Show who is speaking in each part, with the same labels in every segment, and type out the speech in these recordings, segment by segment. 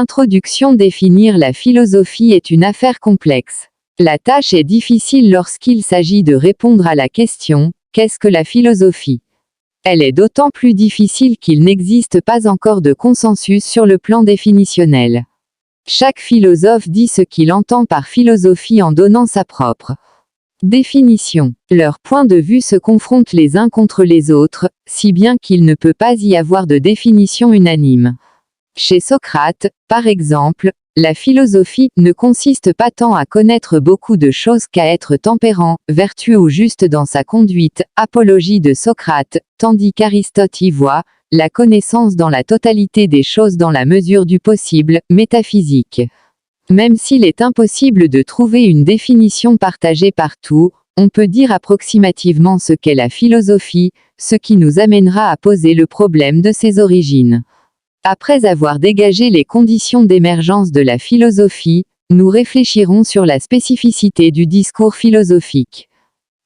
Speaker 1: Introduction. Définir la philosophie est une affaire complexe. La tâche est difficile lorsqu'il s'agit de répondre à la question « Qu'est-ce que la philosophie ?» Elle est d'autant plus difficile qu'il n'existe pas encore de consensus sur le plan définitionnel. Chaque philosophe dit ce qu'il entend par philosophie en donnant sa propre définition. Leurs points de vue se confrontent les uns contre les autres, si bien qu'il ne peut pas y avoir de définition unanime. Chez Socrate, par exemple, la philosophie ne consiste pas tant à connaître beaucoup de choses qu'à être tempérant, vertueux ou juste dans sa conduite, apologie de Socrate, tandis qu'Aristote y voit la connaissance dans la totalité des choses dans la mesure du possible, métaphysique. Même s'il est impossible de trouver une définition partagée partout, on peut dire approximativement ce qu'est la philosophie, ce qui nous amènera à poser le problème de ses origines. Après avoir dégagé les conditions d'émergence de la philosophie, nous réfléchirons sur la spécificité du discours philosophique.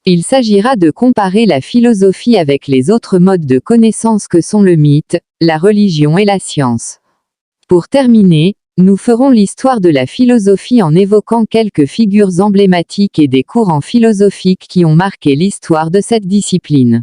Speaker 1: Il s'agira de comparer la philosophie avec les autres modes de connaissance que sont le mythe, la religion et la science. Pour terminer, nous ferons l'histoire de la philosophie en évoquant quelques figures emblématiques et des courants philosophiques qui ont marqué l'histoire de cette discipline.